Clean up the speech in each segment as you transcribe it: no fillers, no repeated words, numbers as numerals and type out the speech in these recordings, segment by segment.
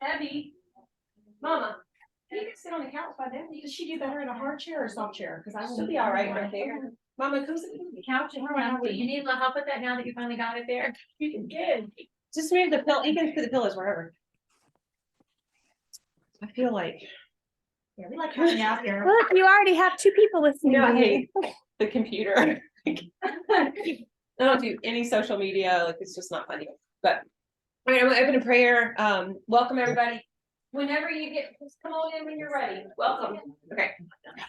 Debbie, Mama, you can sit on the couch by Debbie. Does she do better in a hard chair or a soft chair? Because she'll be all right there. Mama, come sit on the couch. You need a little help with that now that you finally got it there? Good. Just move the pillow. You can put the pillows wherever. I feel like. Yeah, we like having you out here. Look, you already have 2 people listening. No, I hate the computer. I don't do any social media. Like, it's just not funny. But all right, I'm gonna open a prayer. Welcome everybody. Whenever you get, just come on in when you're ready. Welcome. Okay.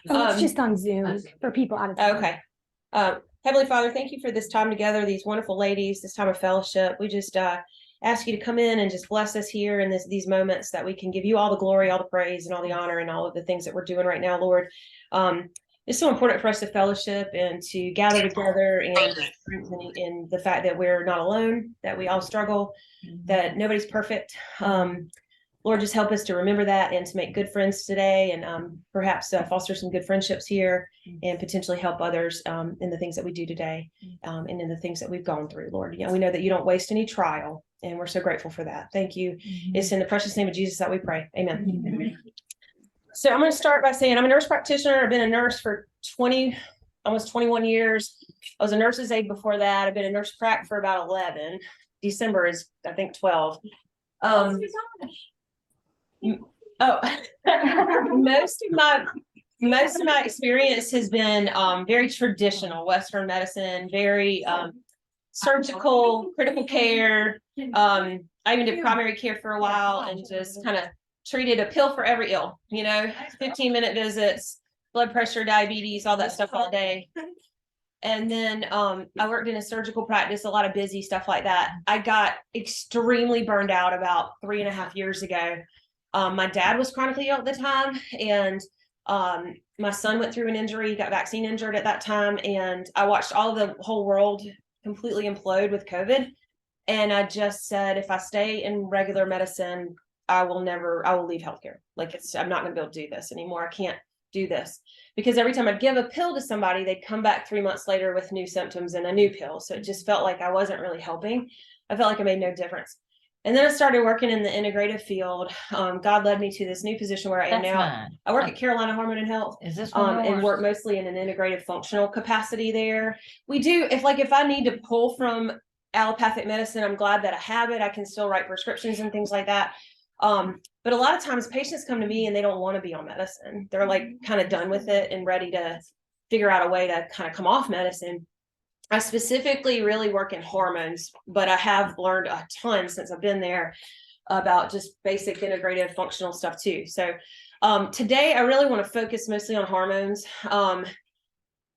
Oh, it's just on Zoom for people out of town. Okay. Heavenly Father, thank you for this time together, these wonderful ladies, this time of fellowship. We just ask you to come in and just bless us here in these moments, that we can give you all the glory, all the praise, and all the honor, and all of the things that we're doing right now, Lord. It's so important for us to fellowship and to gather together and strengthen in the fact that we're not alone, that we all struggle, that nobody's perfect. Lord, just help us to remember that and to make good friends today, and perhaps foster some good friendships here, and potentially help others in the things that we do today, and in the things that we've gone through, Lord. You know, we know that you don't waste any trial, and we're so grateful for that. Thank you. It's in the precious name of Jesus that we pray. Amen. So I'm going to start by saying I'm a nurse practitioner. I've been a nurse for almost 21 years. I was a nurse's aide before that. I've been a nurse prac for about 11. December is, I think, 12. Most of my experience has been very traditional Western medicine, very surgical, critical care. I even did primary care for a while and just kind of treated a pill for every ill, 15-minute visits, blood pressure, diabetes, all that stuff all day. And then I worked in a surgical practice, a lot of busy stuff like that. I got extremely burned out about 3.5 years ago. My dad was chronically ill at the time, and my son went through an injury, got vaccine injured at that time, and I watched all of the whole world completely implode with COVID. And I just said, if I stay in regular medicine, I will leave healthcare. Like, I'm not going to be able to do this anymore. I can't do this, because every time I'd give a pill to somebody, they'd come back 3 months later with new symptoms and a new pill. So it just felt like I wasn't really helping. I felt like I made no difference. And then I started working in the integrative field. God led me to this new position where I am now. I work at Carolina Hormone and Health. Is this and work mostly in an integrative functional capacity there. We do, if I need to pull from allopathic medicine, I'm glad that I have it. I can still write prescriptions and things like that. But a lot of times patients come to me and they don't want to be on medicine. They're like kind of done with it and ready to figure out a way to kind of come off medicine. I specifically really work in hormones, but I have learned a ton since I've been there about just basic integrative functional stuff too. So today I really want to focus mostly on hormones. I'm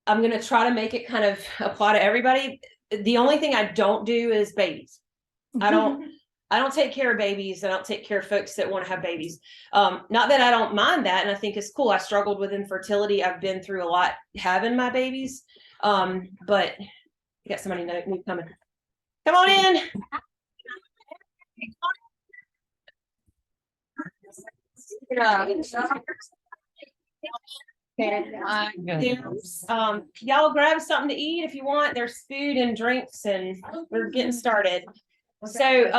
going to try to make it kind of apply to everybody. The only thing I don't do is babies. I don't take care of babies. I don't take care of folks that want to have babies. Not that I don't mind that. And I think it's cool. I struggled with infertility. I've been through a lot having my babies. But you got somebody new coming. Come on in. Y'all grab something to eat if you want. There's food and drinks, and we're getting started. So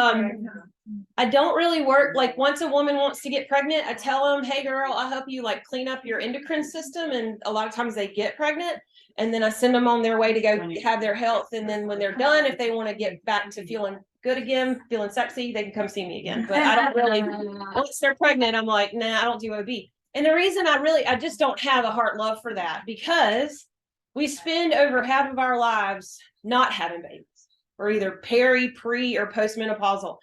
I don't really work, like, once a woman wants to get pregnant, I tell them, hey girl, I'll help you like clean up your endocrine system. And a lot of times they get pregnant, and then I send them on their way to go have their health. And then when they're done, if they want to get back to feeling good again, feeling sexy, they can come see me again. But I don't really, once they're pregnant, I'm like, nah, I don't do OB. And the reason I just don't have a heart love for that, because we spend over half of our lives not having babies. Or either pre, or postmenopausal.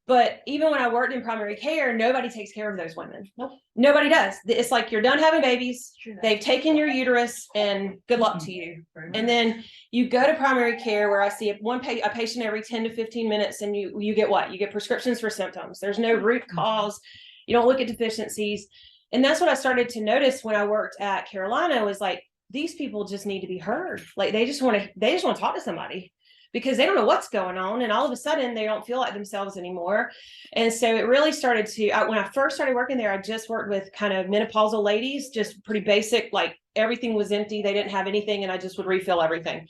But even when I worked in primary care, nobody takes care of those women. Nope. Nobody does. It's like, you're done having babies. They've taken your uterus, and good luck to you. And then you go to primary care, where I see a patient every 10 to 15 minutes, and you get what? You get prescriptions for symptoms. There's no root cause. You don't look at deficiencies. And that's what I started to notice when I worked at Carolina, was like, these people just need to be heard. Like, they just want to talk to somebody, because they don't know what's going on, and all of a sudden they don't feel like themselves anymore. And so it really started to, when I first started working there, I just worked with kind of menopausal ladies, just pretty basic, like everything was empty. They didn't have anything, and I just would refill everything.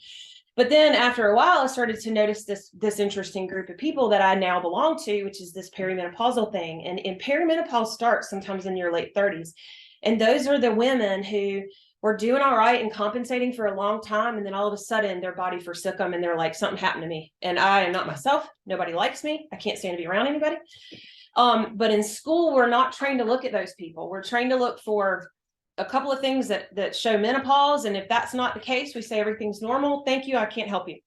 But then after a while, I started to notice this interesting group of people that I now belong to, which is this perimenopausal thing. And perimenopause starts sometimes in your late 30s. And those are the women who were doing all right and compensating for a long time. And then all of a sudden their body forsook them and they're like, something happened to me. And I am not myself. Nobody likes me. I can't stand to be around anybody. But in school, we're not trained to look at those people. We're trained to look for a couple of things that show menopause. And if that's not the case, we say everything's normal. Thank you. I can't help you.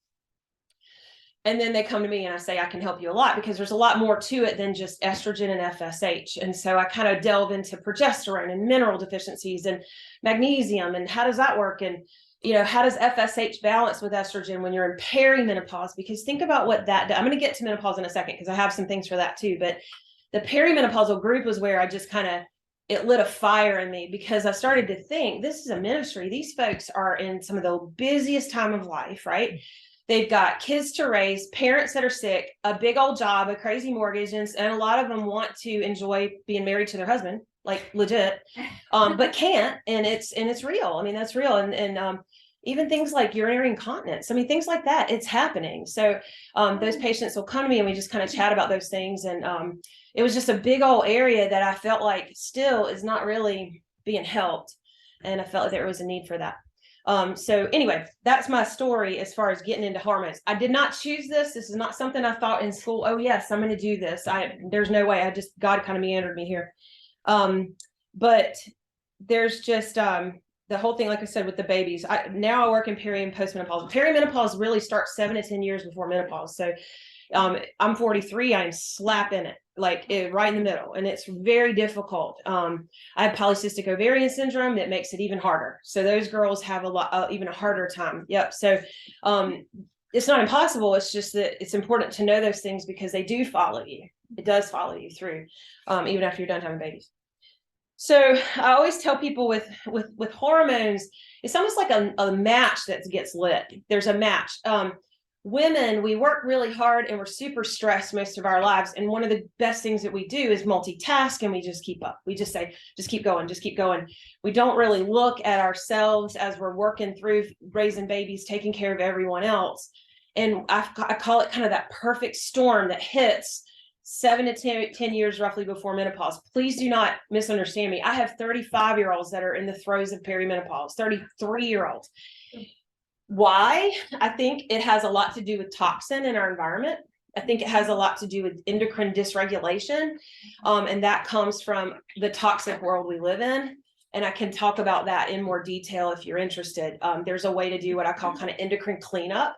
And then they come to me and I say, I can help you a lot, because there's a lot more to it than just estrogen and FSH. And so I kind of delve into progesterone and mineral deficiencies and magnesium and how does that work? And, how does FSH balance with estrogen when you're in perimenopause? Because think about what that does. I'm going to get to menopause in a second because I have some things for that too. But the perimenopausal group was where I just it lit a fire in me, because I started to think, this is a ministry. These folks are in some of the busiest time of life, right? They've got kids to raise, parents that are sick, a big old job, a crazy mortgage, and a lot of them want to enjoy being married to their husband, like legit, but can't. And it's real. I mean, that's real. And even things like urinary incontinence. I mean, things like that, it's happening. So those patients will come to me and we just kind of chat about those things. And it was just a big old area that I felt like still is not really being helped. And I felt like there was a need for that. So anyway, that's my story as far as getting into hormones. I did not choose this. This is not something I thought in school. Oh yes, I'm going to do this. There's no way. God kind of meandered me here. But there's just, the whole thing, like I said, with the babies, now I work in peri and postmenopause. Perimenopause really starts 7 to 10 years before menopause. So, I'm 43. I'm slap in it, right in the middle. And it's very difficult. I have polycystic ovarian syndrome that makes it even harder. So those girls have even a harder time. Yep. So, it's not impossible. It's just that it's important to know those things because they do follow you. It does follow you through, even after you're done having babies. So I always tell people with hormones, it's almost like a match that gets lit. There's a match. Women, we work really hard and we're super stressed most of our lives. And one of the best things that we do is multitask, and we just keep up. We just say, just keep going, just keep going. We don't really look at ourselves as we're working through raising babies, taking care of everyone else. And I call it kind of that perfect storm that hits 7 to 10 years roughly before menopause. Please do not misunderstand me. I have 35-year-olds that are in the throes of perimenopause, 33-year-olds. Why? I think it has a lot to do with toxin in our environment. I think it has a lot to do with endocrine dysregulation. And that comes from the toxic world we live in. And I can talk about that in more detail if you're interested. There's a way to do what I call kind of endocrine cleanup.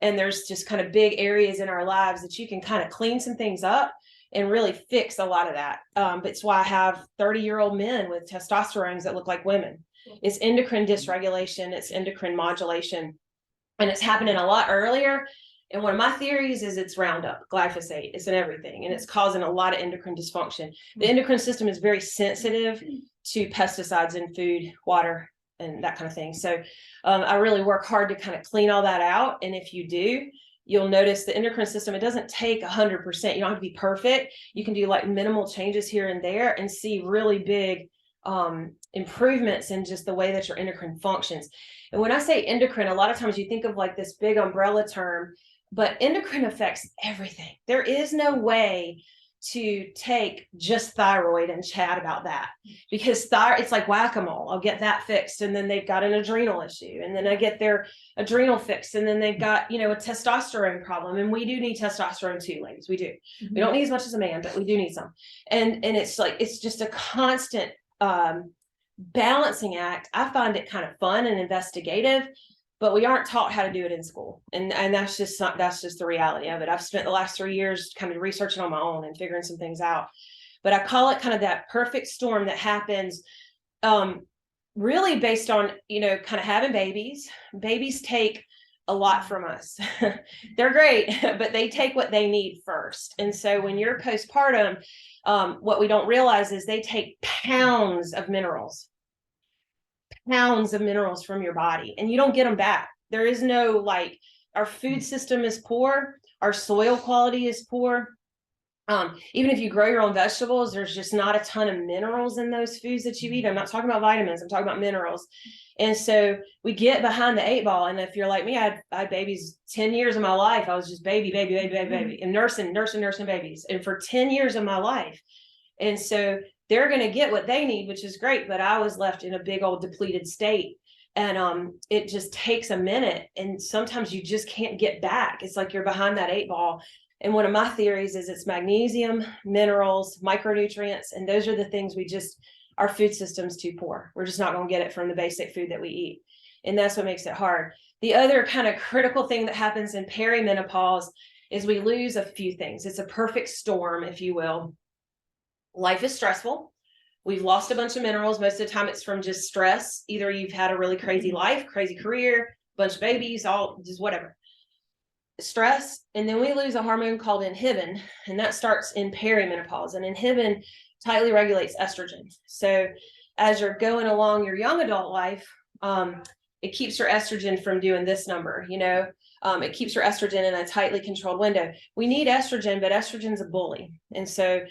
And there's just kind of big areas in our lives that you can kind of clean some things up and really fix a lot of that. But it's why I have 30-year-old men with testosterones that look like women. It's endocrine dysregulation. It's endocrine modulation. And it's happening a lot earlier. And one of my theories is it's Roundup, glyphosate. It's in everything. And it's causing a lot of endocrine dysfunction. The endocrine system is very sensitive to pesticides in food, water, and that kind of thing. So I really work hard to kind of clean all that out. And if you do, you'll notice the endocrine system, it doesn't take 100%. You don't have to be perfect. You can do like minimal changes here and there and see really big improvements in just the way that your endocrine functions. And when I say endocrine, a lot of times you think of like this big umbrella term, but endocrine affects everything. There is no way to take just thyroid and chat about that, because it's like whack-a-mole. I'll get that fixed, and then they've got an adrenal issue, and then I get their adrenal fixed, and then they've got, a testosterone problem. And we do need testosterone too, ladies. We do. We don't need as much as a man, but we do need some. And it's like, it's just a constant balancing act. I find it kind of fun and investigative, but we aren't taught how to do it in school. And that's just the reality of it. I've spent the last 3 years kind of researching on my own and figuring some things out, but I call it kind of that perfect storm that happens, really based on, kind of having babies. Babies take a lot from us. They're great, but they take what they need first. And so when you're postpartum, what we don't realize is they take pounds of minerals from your body, and you don't get them back. There is no, our food system is poor. Our soil quality is poor. Even if you grow your own vegetables, there's just not a ton of minerals in those foods that you eat. I'm not talking about vitamins, I'm talking about minerals. And so we get behind the 8 ball. And if you're like me, I had babies 10 years of my life. I was just baby, and nursing babies. And for 10 years of my life. And so they're going to get what they need, which is great. But I was left in a big old depleted state. And it just takes a minute. And sometimes you just can't get back. It's like you're behind that 8 ball. And one of my theories is it's magnesium, minerals, micronutrients. And those are the things our food system's too poor. We're just not going to get it from the basic food that we eat. And that's what makes it hard. The other kind of critical thing that happens in perimenopause is we lose a few things. It's a perfect storm, if you will. Life is stressful. We've lost a bunch of minerals. Most of the time it's from just stress. Either you've had a really crazy life, crazy career, bunch of babies, all just whatever. Stress. And then we lose a hormone called inhibin, and that starts in perimenopause. And inhibin tightly regulates estrogen. So as you're going along your young adult life, it keeps your estrogen from doing this number, it keeps your estrogen in a tightly controlled window. We need estrogen, but estrogen's a bully. And so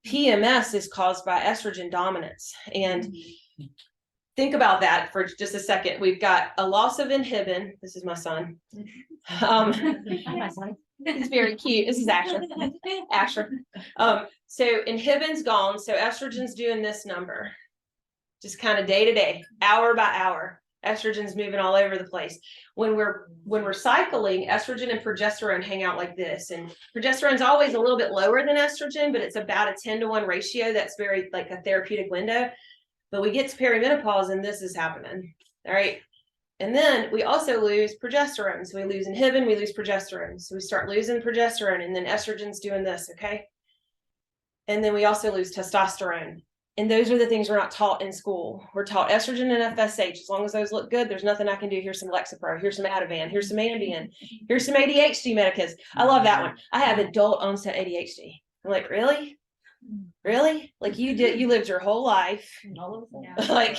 PMS is caused by estrogen dominance. And think about that for just a second. We've got a loss of inhibin. This is my son. He's very cute. This is Asher. So inhibin's gone. So estrogen's doing this number, just kind of day to day, hour by hour. Estrogen's moving all over the place. When we're cycling, estrogen and progesterone hang out like this. And progesterone's always a little bit lower than estrogen, but it's about a 10-to-1 ratio. That's very like a therapeutic window. But we get to perimenopause and this is happening. All right. And then we also lose progesterone. So we lose inhibin, we lose progesterone. So we start losing progesterone, and then estrogen's doing this, okay? And then we also lose testosterone. And those are the things we're not taught in school. We're taught estrogen and FSH. As long as those look good, there's nothing I can do. Here's some Lexapro, here's some Ativan, here's some Ambien, here's some ADHD medicines. I love that one. I have adult onset ADHD. I'm like, really? Really? Like you lived your whole life. Like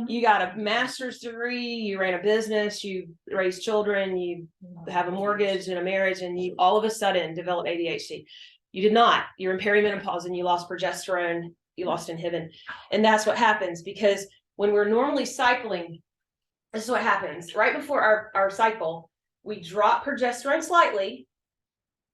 you got a master's degree, you ran a business, you raised children, you have a mortgage and a marriage, and you all of a sudden develop ADHD. You did not. You're in perimenopause and you lost progesterone, you lost inhibin. And that's what happens, because when we're normally cycling, this is what happens. Right before our cycle, we drop progesterone slightly,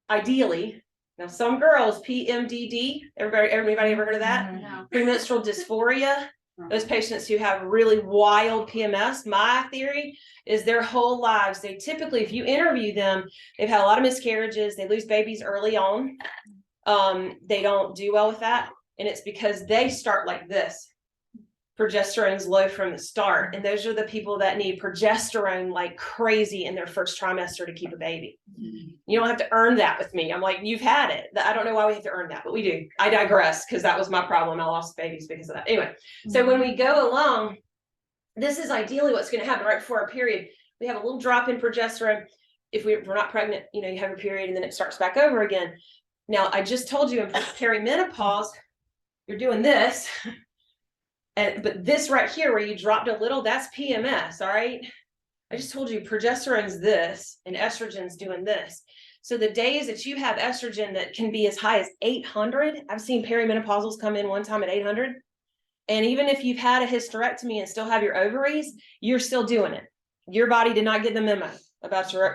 ideally. Now, some girls, PMDD, everybody ever heard of that? No. Premenstrual dysphoria, those patients who have really wild PMS, my theory is their whole lives, they typically, if you interview them, they've had a lot of miscarriages, they lose babies early on. They don't do well with that. And it's because they start like this. Progesterone's low from the start. And those are the people that need progesterone like crazy in their first trimester to keep a baby. You don't have to earn that with me. I'm like, you've had it. I don't know why we have to earn that, but we do. I digress, because that was my problem. I lost babies because of that. Anyway, so when we go along, this is ideally what's going to happen right before our period. We have a little drop in progesterone. If we're not pregnant, you have a period and then it starts back over again. Now, I just told you in perimenopause, you're doing this. But this right here where you dropped a little, that's PMS, all right? I just told you progesterone's this and estrogen's doing this. So the days that you have estrogen that can be as high as 800, I've seen perimenopausals come in one time at 800. And even if you've had a hysterectomy and still have your ovaries, you're still doing it. Your body did not get the memo about your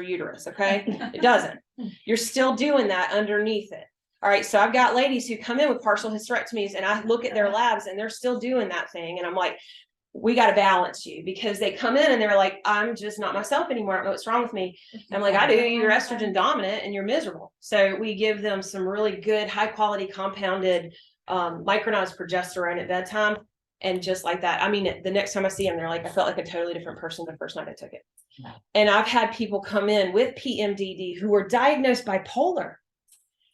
uterus, okay? It doesn't. You're still doing that underneath it. All right, so I've got ladies who come in with partial hysterectomies and I look at their labs and they're still doing that thing. And I'm like, we got to balance you, because they come in and they're like, I'm just not myself anymore. I don't know what's wrong with me. And I'm like, I do. You're estrogen dominant and you're miserable. So we give them some really good, high quality compounded micronized progesterone at bedtime. And just like that, I mean, the next time I see them, they're like, I felt like a totally different person the first night I took it. And I've had people come in with PMDD who were diagnosed bipolar.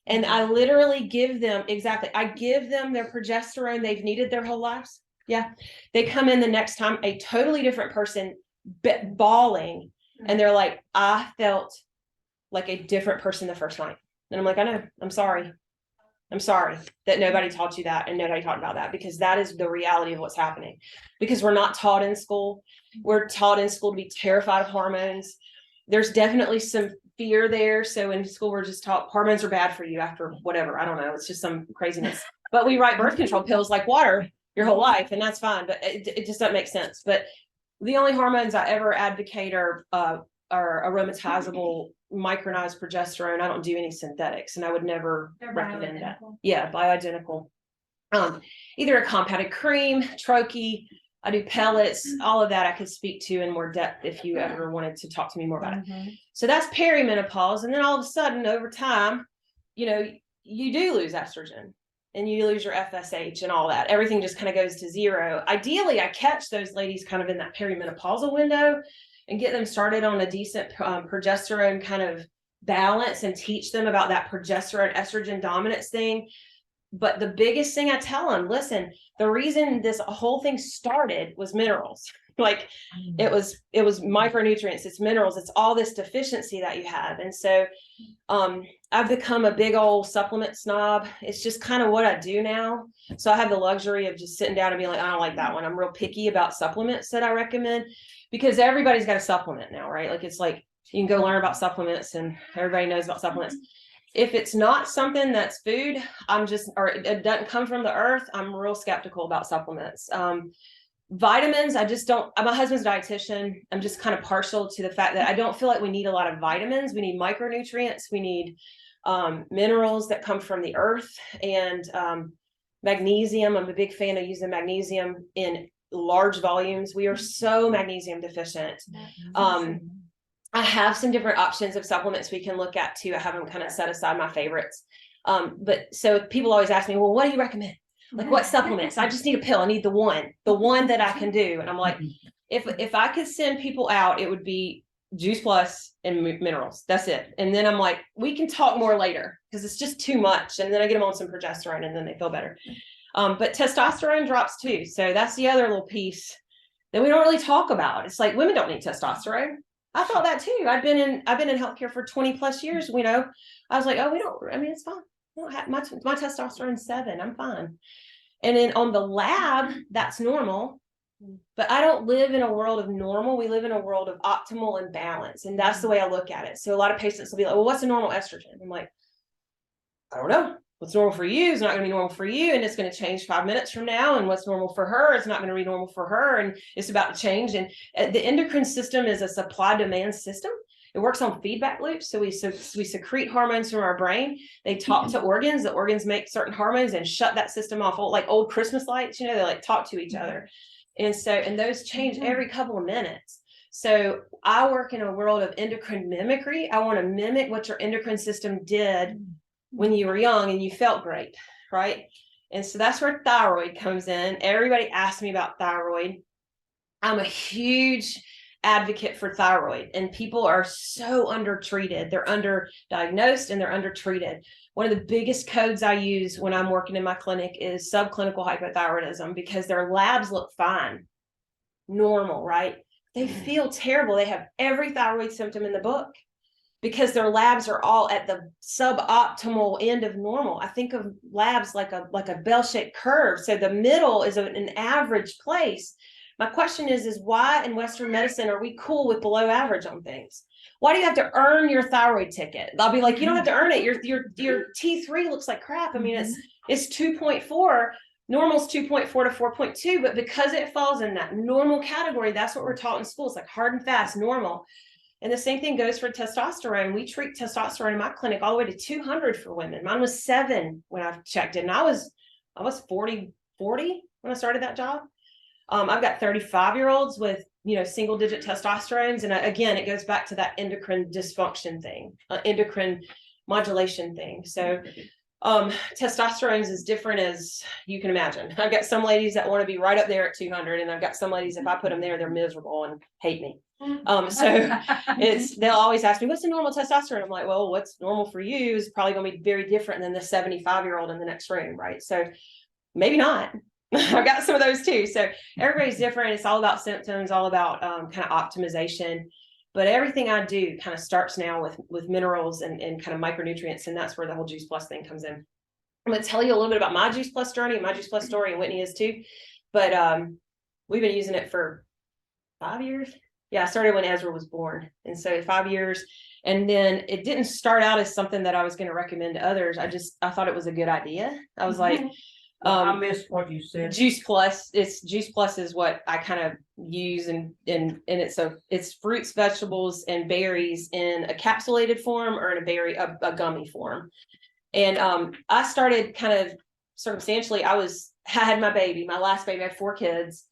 And I literally give them, I give them their progesterone they've needed their whole lives. Yeah. They come in the next time, a totally different person, bawling. And they're like, I felt like a different person the first night. And I'm like, I know, I'm sorry. I'm sorry that nobody taught you that and nobody talked about that, because that is the reality of what's happening. Because we're not taught in school. We're taught in school to be terrified of hormones. There's definitely some fear there. So in school, we're just taught hormones are bad for you after whatever. I don't know. It's just some craziness. But we write birth control pills like water your whole life, and that's fine. But it just doesn't make sense. But the only hormones I ever advocate are aromatizable micronized progesterone. I don't do any synthetics, and I would never They're recommend that. bioidentical. Yeah, bioidentical. Either a compounded cream, troche, I do pellets, all of that I could speak to in more depth if you ever wanted to talk to me more about it. So that's perimenopause. And then all of a sudden, over time, you know, you do lose estrogen and you lose your FSH and all that. Everything just kind of goes to zero. Ideally, I catch those ladies kind of in that perimenopausal window and get them started on a decent progesterone kind of balance and teach them about that progesterone estrogen dominance thing. But the biggest thing I tell them, listen, the reason this whole thing started was minerals. Like it was micronutrients, it's minerals, it's all this deficiency that you have. And so I've become a big old supplement snob. It's just kind of what I do now. So I have the luxury of just sitting down and being like, I don't like that one. I'm real picky about supplements that I recommend because everybody's got a supplement now, right? Like it's like you can go learn about supplements and everybody knows about supplements. If it's not something that's food, or it doesn't come from the earth, I'm real skeptical about supplements. Vitamins, I just don't, my husband's a dietitian. I'm just kind of partial to the fact that I don't feel like we need a lot of vitamins. We need micronutrients. We need minerals that come from the earth and magnesium. I'm a big fan of using magnesium in large volumes. We are so magnesium deficient. I have some different options of supplements we can look at too. I haven't kind of set aside my favorites. But so people always ask me, well, what do you recommend? Like what supplements? I just need a pill. I need the one that I can do. And I'm like, if I could send people out, it would be Juice Plus and minerals. That's it. And then I'm like, we can talk more later because it's just too much. And then I get them on some progesterone and then they feel better. But testosterone drops too. So that's the other little piece that we don't really talk about. It's like women don't need testosterone. I thought that too. I've been in healthcare for 20 plus years. You know, I was like, oh, it's fine. I don't have my testosterone's 7. I'm fine. And then on the lab, that's normal. But I don't live in a world of normal. We live in a world of optimal and balance. And that's the way I look at it. So a lot of patients will be like, well, what's a normal estrogen? I'm like, I don't know. What's normal for you is not going to be normal for you. And it's going to change 5 minutes from now. And what's normal for her, it's not going to be normal for her. And it's about to change. And the endocrine system is a supply demand system. It works on feedback loops. So we secrete hormones from our brain. They talk to organs. The organs make certain hormones and shut that system off. Like old Christmas lights, you know, they like talk to each other. And those change every couple of minutes. So I work in a world of endocrine mimicry. I want to mimic what your endocrine system did when you were young and you felt great, right? And so that's where thyroid comes in. Everybody asks me about thyroid. I'm a huge advocate for thyroid, and people are so undertreated. They're underdiagnosed and they're undertreated. One of the biggest codes I use when I'm working in my clinic is subclinical hypothyroidism, because their labs look fine, normal, right? They feel terrible. They have every thyroid symptom in the book because their labs are all at the suboptimal end of normal. I think of labs like a bell-shaped curve. So the middle is an average place. My question is why in Western medicine are we cool with below average on things? Why do you have to earn your thyroid ticket? I'll be like, you don't have to earn it. Your T3 looks like crap. I mean, it's 2.4. Normal's 2.4 to 4.2, but because it falls in that normal category, that's what we're taught in school. It's like hard and fast, normal. And the same thing goes for testosterone. We treat testosterone in my clinic all the way to 200 for women. Mine was 7 when I checked it. And I was 40 when I started that job. I've got 35-year-olds with, single digit testosterones. And again, it goes back to that endocrine dysfunction thing, endocrine modulation thing. So testosterone is as different as you can imagine. I've got some ladies that want to be right up there at 200. And I've got some ladies, if I put them there, they're miserable and hate me. So they'll always ask me, what's the normal testosterone? I'm like, well, what's normal for you is probably going to be very different than the 75-year-old in the next room. Right. So maybe not. I've got some of those too. So everybody's different. It's all about symptoms, all about kind of optimization. But everything I do kind of starts now with minerals and kind of micronutrients. And that's where the whole Juice Plus thing comes in. I'm going to tell you a little bit about my Juice Plus journey and my Juice Plus story, and Whitney is too. But we've been using it for 5 years. Yeah, I started when Ezra was born. And so 5 years. And then it didn't start out as something that I was going to recommend to others. I thought it was a good idea. I was like, I missed what you said. Juice Plus. Juice Plus is what I kind of use, and it's fruits, vegetables, and berries in a capsulated form or in a gummy form. And I started kind of circumstantially. I had my baby, my last baby. I had 4 kids.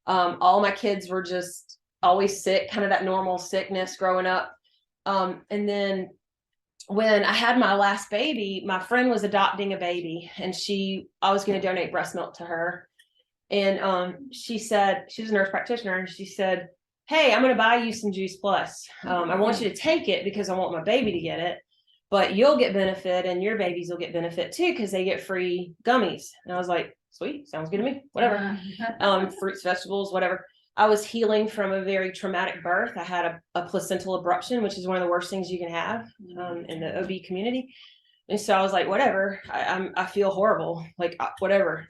All my kids were just always sick, kind of that normal sickness growing up. And then when I had my last baby, my friend was adopting a baby, and I was going to donate breast milk to her. And she said, she was a nurse practitioner, and she said, hey, I'm going to buy you some Juice Plus. I want you to take it because I want my baby to get it, but you'll get benefit and your babies will get benefit too, because they get free gummies. And I was like, sweet, sounds good to me, whatever. Fruits, vegetables, whatever. I was healing from a very traumatic birth. I had a placental abruption, which is one of the worst things you can have in the OB community. And so I was like, whatever, I feel horrible, like whatever.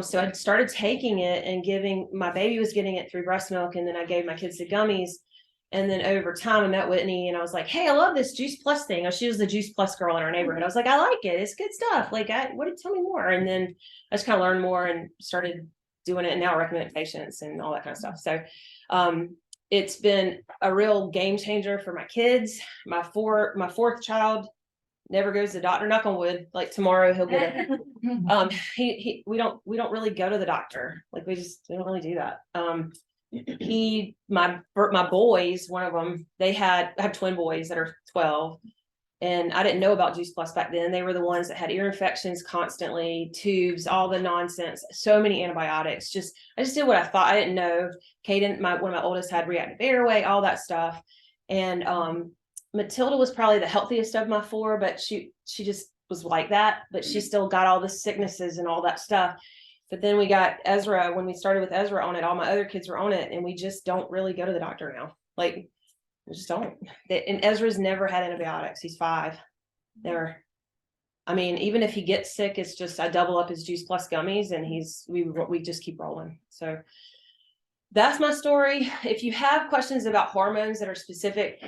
So I started taking it and my baby was getting it through breast milk. And then I gave my kids the gummies. And then over time I met Whitney and I was like, hey, I love this Juice Plus thing. She was the Juice Plus girl in our neighborhood. I was like, I like it. It's good stuff. Like, tell me more. And then I just kind of learned more and started doing it, and now I recommend patients and all that kind of stuff. So it's been a real game changer for my kids. My fourth child never goes to the doctor, knock on wood. Like tomorrow he'll get it. We don't really go to the doctor. Like we don't really do that. My boys, one of them, I have twin boys that are 12. And I didn't know about Juice Plus back then. They were the ones that had ear infections constantly, tubes, all the nonsense, so many antibiotics. I just did what I thought. I didn't know. Caden, one of my oldest, had reactive airway, all that stuff. And Matilda was probably the healthiest of my 4, but she just was like that. But she still got all the sicknesses and all that stuff. But then we got Ezra. When we started with Ezra on it, all my other kids were on it, and we just don't really go to the doctor now. Like, we just don't. And Ezra's never had antibiotics. He's 5. Never. I mean, even if he gets sick, it's just I double up his Juice Plus gummies, and we just keep rolling. So that's my story. If you have questions about hormones that are specific,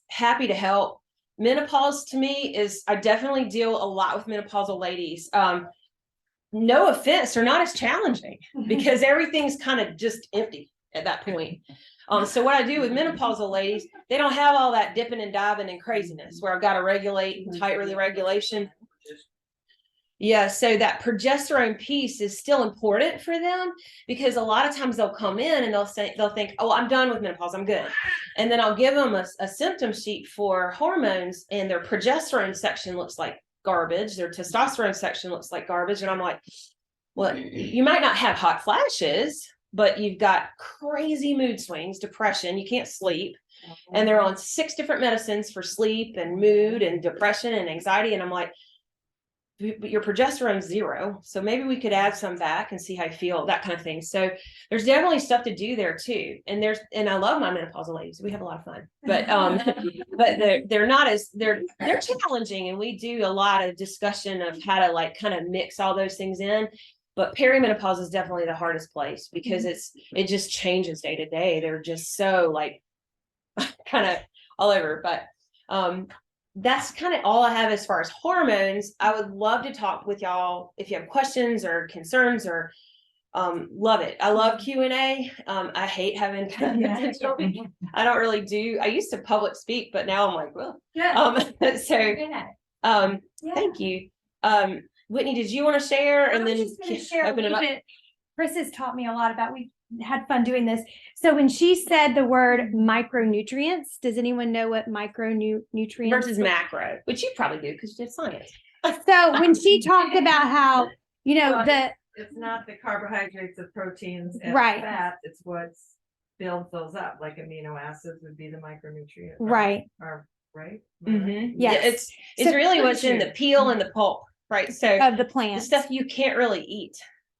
happy to help. Menopause to me I definitely deal a lot with menopausal ladies. No offense, they're not as challenging because everything's kind of just empty at that point. So what I do with menopausal ladies, they don't have all that dipping and diving and craziness where I've got to regulate and tighten the regulation. Yeah, so that progesterone piece is still important for them because a lot of times they'll come in and they'll think, oh, I'm done with menopause, I'm good. And then I'll give them a symptom sheet for hormones, and their progesterone section looks like garbage. Their testosterone section looks like garbage. And I'm like, well, you might not have hot flashes, but you've got crazy mood swings, depression, you can't sleep. And they're on 6 different medicines for sleep and mood and depression and anxiety. And I'm like, but your progesterone's 0. So maybe we could add some back and see how you feel, that kind of thing. So there's definitely stuff to do there too. And I love my menopausal ladies. We have a lot of fun, but they're not they're challenging. And we do a lot of discussion of how to like kind of mix all those things in. But perimenopause is definitely the hardest place because it just changes day to day. They're just so like kind of all over, but that's kind of all I have as far as hormones. I would love to talk with y'all if you have questions or concerns or love it. I love Q&A. I hate having potential. I don't really do. I used to public speak, but now I'm like, well, thank you. Whitney, did you want to share? And then open it up. Chris has taught me a lot about, we've had fun doing this. So when she said the word micronutrients, does anyone know what micronutrients versus macro, which you probably do because you did science. So when she talked about how, it's not the carbohydrates, the proteins, and right. fat, it's what builds those up, like amino acids would be the micronutrient. Right. Right? Mm-hmm. Yes. Yeah, it's really what's in the peel and the pulp, right? So of the plant, the stuff you can't really eat.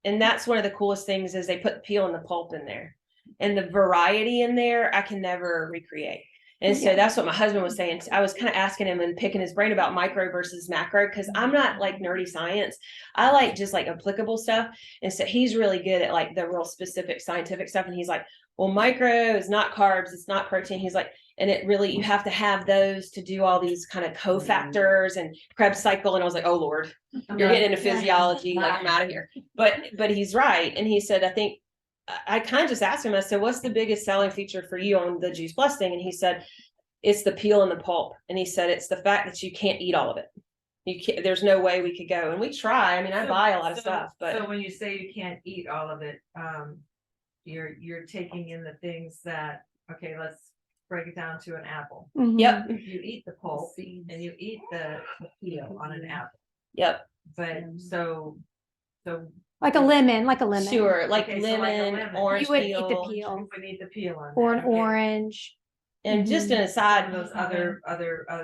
And that's one of the coolest things is they put the peel and the pulp in there, and the variety in there I can never recreate. And so that's what my husband was saying. I was kind of asking him and picking his brain about micro versus macro, because I'm not like nerdy science. I like just like applicable stuff. And so he's really good at like the real specific scientific stuff. And he's like, well, micro is not carbs, it's not protein. He's like, and it really, you have to have those to do all these kind of cofactors and Krebs cycle. And I was like, oh Lord, you're getting into physiology, like I'm out of here. But he's right. And he said, I think, I kind of just asked him, I said, what's the biggest selling feature for you on the Juice Plus thing? And he said, it's the peel and the pulp. And he said, it's the fact that you can't eat all of it. You can't, there's no way we could go. And we try. I mean, I buy a lot of stuff, but So when you say you can't eat all of it, you're taking in the things that, okay, let's break it down to an apple. Mhm. yep, You eat the pulp and you eat the peel on an apple, yep, but so. Like a lemon, sure. Like Okay, so like a lemon, lemon. orange You would eat the peel. peel We would eat the peel on or that, an okay. orange. And just an aside, And those other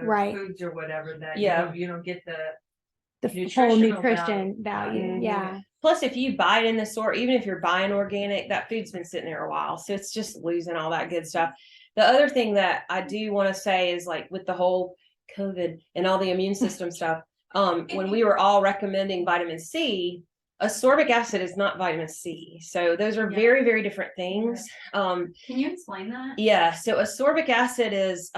Right. foods or whatever that Yeah. you don't get the. The whole Nutritional nutrition value. value. Mhm. Yeah. plus if you buy it in the store, even if you're buying organic, that food's been sitting there a while. So it's just losing all that good stuff. The other thing that I do want to say is like with the whole COVID and all the immune system stuff, when we were all recommending vitamin C, ascorbic acid is not vitamin C. So those are Yeah. very, very different things. Can you explain that? Yeah, so ascorbic acid is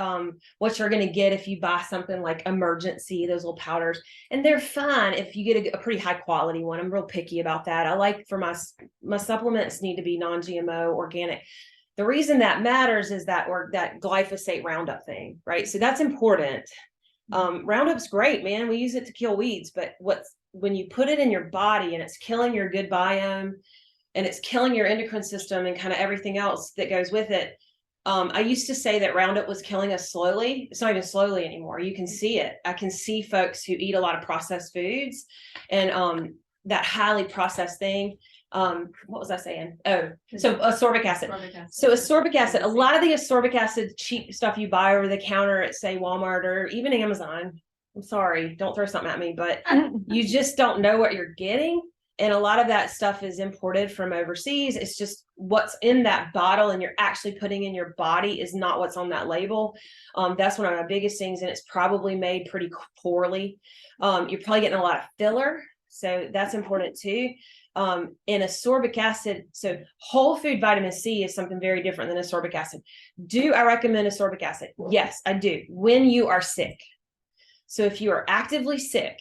what you're going to get if you buy something like Emergency, those little powders, and they're fine if you get a pretty high quality one. I'm real picky about that. I like for my supplements need to be non-GMO, organic. The reason that matters is that that glyphosate Roundup thing, right? So that's important. Roundup's great, man. We use it to kill weeds, but when you put it in your body and it's killing your good biome and it's killing your endocrine system and kind of everything else that goes with it. I used to say that Roundup was killing us slowly. It's not even slowly anymore. You can see it. I can see folks who eat a lot of processed foods and that highly processed thing. What was I saying? Oh, so ascorbic acid. So ascorbic acid, a lot of the ascorbic acid cheap stuff you buy over the counter at say Walmart or even Amazon. I'm sorry, don't throw something at me, but you just don't know what you're getting. And a lot of that stuff is imported from overseas. It's just what's in that bottle and you're actually putting in your body is not what's on that label. That's one of my biggest things. And it's probably made pretty poorly. You're probably getting a lot of filler. So that's important too. And ascorbic acid. So whole food vitamin C is something very different than ascorbic acid. Do I recommend ascorbic acid? Yes, I do. When you are sick. So if you are actively sick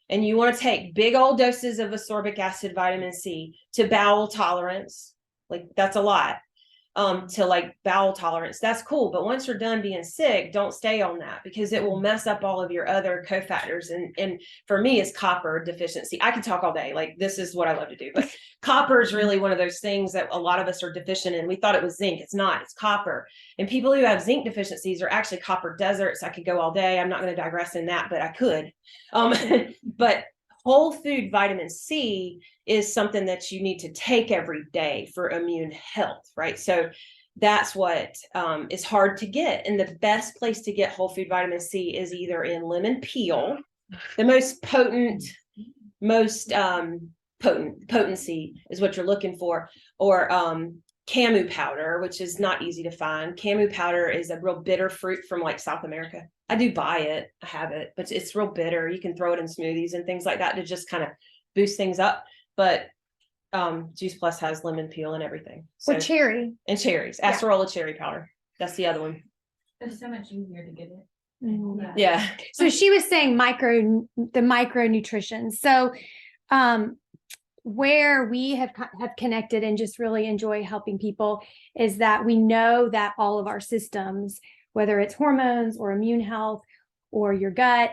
and you want to take big old doses of ascorbic acid, vitamin C to bowel tolerance, like that's a lot, to like bowel tolerance, that's cool. But once you're done being sick, don't stay on that because it will mess up all of your other cofactors. And for me, it's copper deficiency. I can talk all day. Like this is what I love to do, but copper is really one of those things that a lot of us are deficient in. We thought it was zinc. It's not, it's copper. And people who have zinc deficiencies are actually copper deserts. I could go all day. I'm not going to digress in that, but I could. But whole food vitamin C is something that you need to take every day for immune health, right? So that's what is hard to get. And the best place to get whole food vitamin C is either in lemon peel, the most potent, most potency is what you're looking for, or camu powder, which is not easy to find. Camu powder is a real bitter fruit from like South America. I do buy it, I have it, but it's real bitter. You can throw it in smoothies and things like that to just kind of boost things up. But Juice Plus has lemon peel and everything. So, Or cherry. and cherries, Yeah. acerola cherry powder. That's the other one. It's so much easier to get it. Mhm. Yeah. So she was saying the micronutrition. So where we have connected and just really enjoy helping people is that we know that all of our systems, whether it's hormones or immune health or your gut,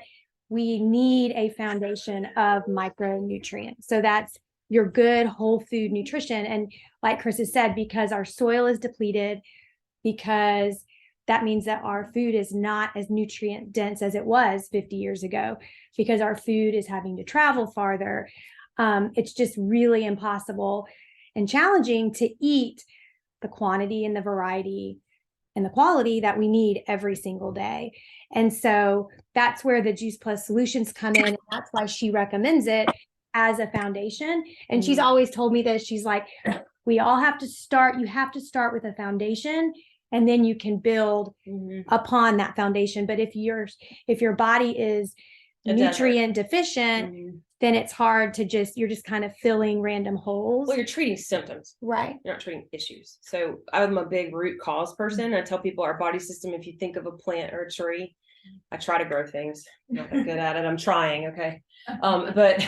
we need a foundation of micronutrients. So that's your good whole food nutrition. And like Chris has said, because our soil is depleted, because that means that our food is not as nutrient dense as it was 50 years ago, because our food is having to travel farther. It's just really impossible and challenging to eat the quantity and the variety and the quality that we need every single day. And so that's where the Juice Plus solutions come in. And that's why she recommends it as a foundation. And she's always told me this. She's like, we all have to start. You have to start with a foundation and then you can build upon that foundation. But if your body is nutrient deficient, then it's hard to you're just kind of filling random holes. Well, you're treating symptoms. Right. You're not treating issues. So I'm a big root cause person. I tell people our body system, if you think of a plant or a tree, I try to grow things. I'm not that good at it. I'm trying. Okay. But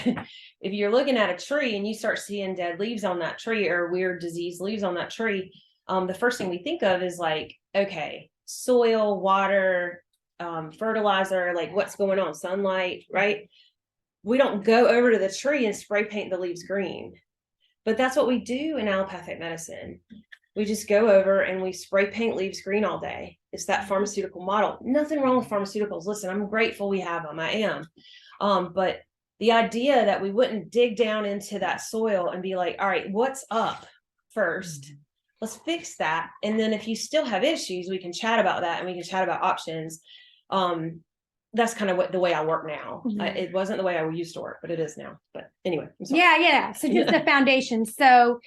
if you're looking at a tree and you start seeing dead leaves on that tree or weird disease leaves on that tree, the first thing we think of is like, okay, soil, water, fertilizer, like what's going on, sunlight, right? We don't go over to the tree and spray paint the leaves green, but that's what we do in allopathic medicine. We just go over and we spray paint leaves green all day. It's that pharmaceutical model. Nothing wrong with pharmaceuticals. Listen, I'm grateful we have them. I am. But the idea that we wouldn't dig down into that soil and be like, all right, what's up first? Let's fix that. And then if you still have issues, we can chat about that and we can chat about options. That's kind of the way I work now. It wasn't the way I used to work, but it is now. But anyway, I'm sorry. Yeah. So just the foundation. So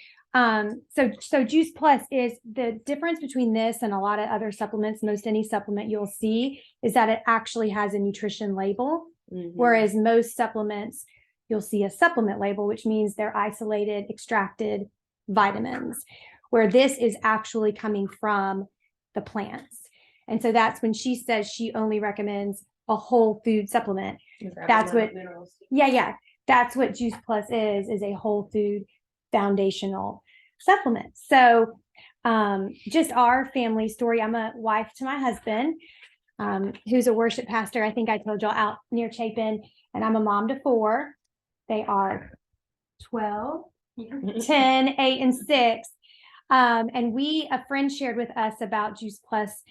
Juice Plus is the difference between this and a lot of other supplements. Most any supplement you'll see is that it actually has a nutrition label, whereas most supplements you'll see a supplement label, which means they're isolated, extracted vitamins, where this is actually coming from the plants. And so that's when she says she only recommends a whole food supplement. That's what, that's what Juice Plus is a whole food foundational supplement. So just our family story. I'm a wife to my husband, who's a worship pastor. I think I told y'all out near Chapin, and I'm a mom to 4. They are 12, 10, 8, and 6. And a friend shared with us about Juice Plus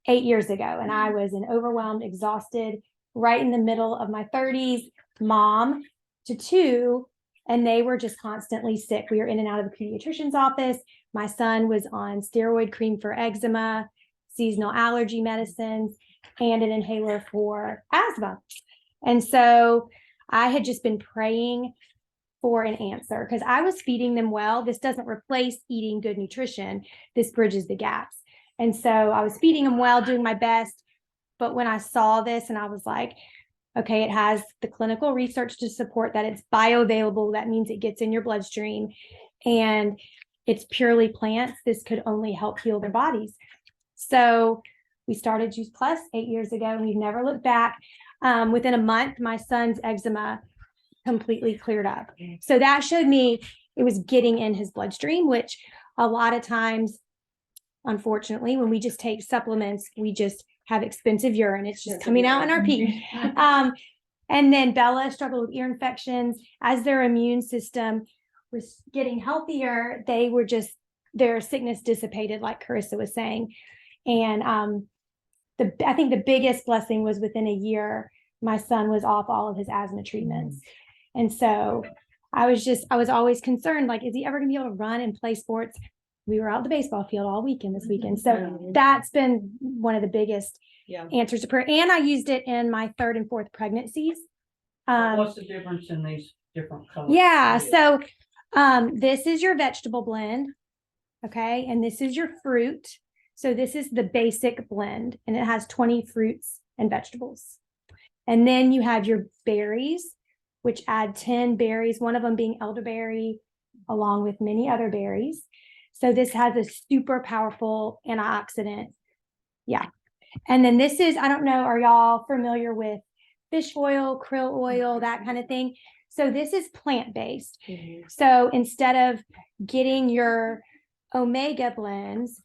8 years ago. And I was an overwhelmed, exhausted, right in the middle of my 30s, mom to 2. And they were just constantly sick. We were in and out of the pediatrician's office. My son was on steroid cream for eczema, seasonal allergy medicines, and an inhaler for asthma. And so I had just been praying for an answer because I was feeding them well. This doesn't replace eating good nutrition. This bridges the gaps. And so I was feeding them well, doing my best. But when I saw this and I was like, okay, it has the clinical research to support that it's bioavailable. That means it gets in your bloodstream and it's purely plants. This could only help heal their bodies. So we started Juice Plus 8 years ago and we've never looked back. Within a month, my son's eczema completely cleared up. So that showed me it was getting in his bloodstream, which a lot of times, unfortunately, when we just take supplements, we just have expensive urine. It's just coming out in our pee. And then Bella struggled with ear infections. As their immune system was getting healthier, their sickness dissipated, like Charissa was saying. And I think the biggest blessing was within a year, my son was off all of his asthma treatments. And so I was always concerned, like, is he ever gonna be able to run and play sports? We were out the baseball field all weekend this weekend. So that's been one of the biggest answers to prayer. And I used it in my 3rd and 4th pregnancies. What's the difference in these different colors? Yeah. So this is your vegetable blend. Okay. And this is your fruit. So this is the basic blend and it has 20 fruits and vegetables. And then you have your berries, which add 10 berries, one of them being elderberry, along with many other berries. So this has a super powerful antioxidant. Yeah. And then this is, I don't know, are y'all familiar with fish oil, krill oil, that kind of thing? So this is plant-based. So instead of getting your omega blends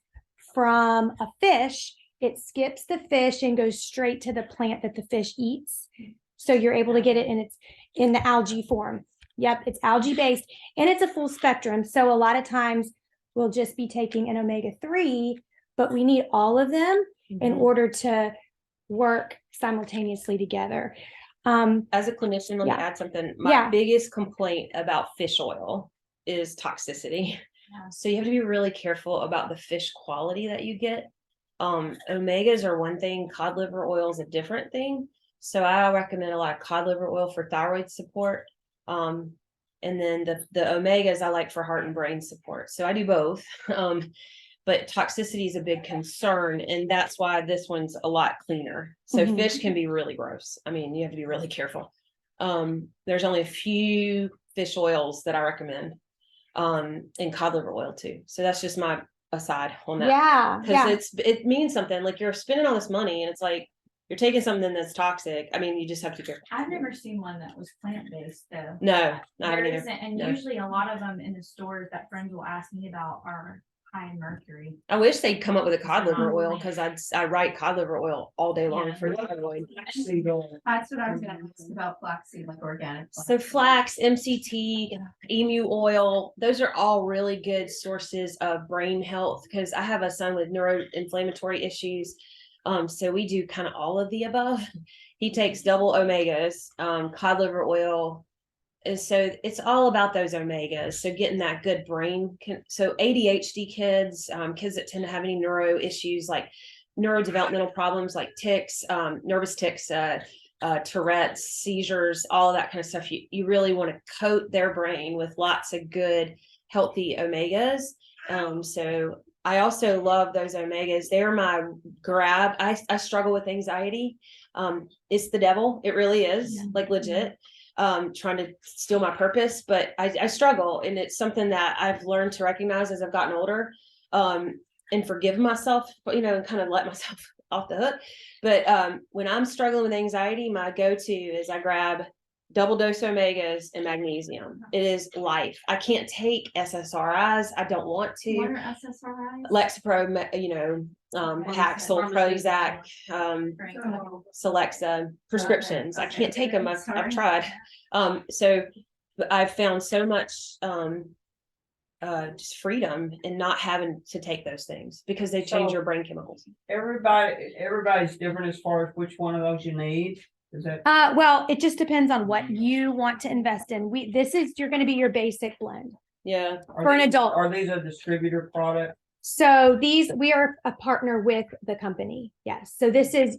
from a fish, it skips the fish and goes straight to the plant that the fish eats. So you're able to get it in the algae form. Yep, it's algae based and it's a full spectrum. So a lot of times we'll just be taking an omega-3, but we need all of them in order to work simultaneously together. As a clinician, let me add something. My biggest complaint about fish oil is toxicity. So you have to be really careful about the fish quality that you get. Omegas are one thing, cod liver oil is a different thing. So I recommend a lot of cod liver oil for thyroid support. And then the omegas I like for heart and brain support. So I do both. But toxicity is a big concern. And that's why this one's a lot cleaner. So fish can be really gross. I mean, you have to be really careful. There's only a few fish oils that I recommend. And cod liver oil too. So that's just my aside on that. Yeah, Because it means something. Like you're spending all this money and it's like you're taking something that's toxic. I mean, you just have to be careful. I've never seen one that was plant-based though. No, I There haven't either. isn't, and No. usually a lot of them in the stores that friends will ask me about are high in mercury. I wish they'd come up with a cod liver oil Um, because I write cod liver oil all day long Yeah. for thyroid. That's what I was gonna ask about flaxseed, like organic. So flax, MCT, emu oil, those are all really good sources of brain health because I have a son with neuroinflammatory issues. So we do kind of all of the above. He takes double omegas, cod liver oil. And so it's all about those omegas. So getting that good brain. So ADHD kids, kids that tend to have any neuro issues like neurodevelopmental problems like tics, nervous tics, Tourette's, seizures, all of that kind of stuff. You really want to coat their brain with lots of good, healthy omegas. So I also love those omegas. They're my grab. I struggle with anxiety. It's the devil. It really is, like legit. Trying to steal my purpose, but I struggle, and it's something that I've learned to recognize as I've gotten older, and forgive myself, and kind of let myself off the hook. But when I'm struggling with anxiety, my go-to is I grab double dose omegas and magnesium. It is life. I can't take SSRIs. I don't want to. What are SSRIs? Lexapro, Paxil, Prozac, Celexa prescriptions. I can't take them. I've tried. So I've found so much just freedom in not having to take those things because they change So- your brain chemicals. Everybody's different as far as which one of those you need. Is that? well, it just depends on what you want to invest in. You're gonna be your basic blend. Yeah. For an adult. Are these a distributor product? So we are a partner with the company. Yes. So this is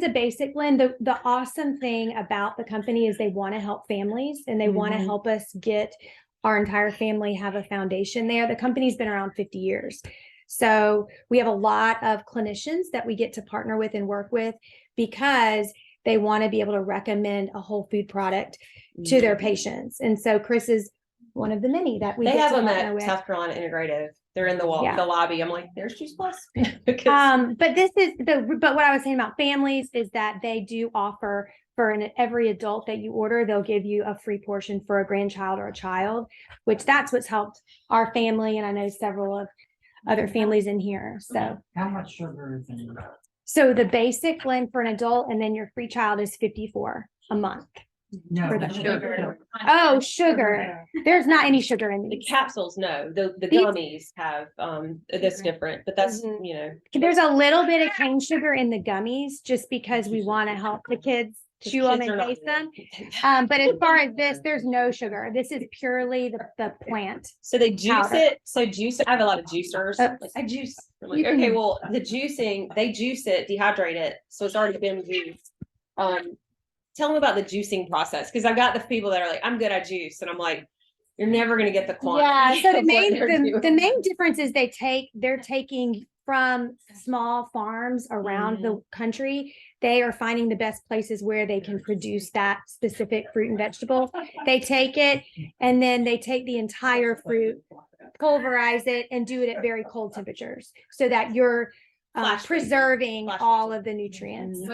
a basic blend. The awesome thing about the company is they want to help families and they want to Mhm. help us get our entire family have a foundation there. The company's been around 50 years. So we have a lot of clinicians that we get to partner with and work with because they want to be able to recommend a whole food product to their patients. And so Chris is one of the many that we They get have to them partner at with. South Carolina Integrative. They're in the Yeah. the lobby. I'm like, there's Juice Plus. Because But what I was saying about families is that they do offer for every adult that you order, they'll give you a free portion for a grandchild or a child, which that's what's helped our family. And I know several of other families in here. So, How much sugar is in that? so the basic blend for an adult and then your free child is $54 a month. No, For the sugar. Oh, sugar. There's not any sugar in the these. capsules, no, the These- gummies have, that's different, but that's, Mhm. There's a little bit of cane sugar in the gummies just because we want to help the kids chew them kids are and not taste them. gonna- But as far as this, there's no sugar. This is purely the plant. So they juice powder. it. So juice. I have a lot of juicers. Oh. Like, I juice. I'm like, You can- okay, well, the juicing, they juice it, dehydrate it, so it's already been juiced. Tell them about the juicing process because I've got the people that are like, I'm good at juice, and I'm like, you're never gonna get the quantity. Yeah, so the of what main they're the doing. main difference is they're taking from small farms around the country. They are finding the best places where they can produce that specific fruit and vegetable. They take it and then they take the entire fruit, pulverize it, and do it at very cold temperatures so that you're Flash freezing. preserving Flash all freezing. of the nutrients.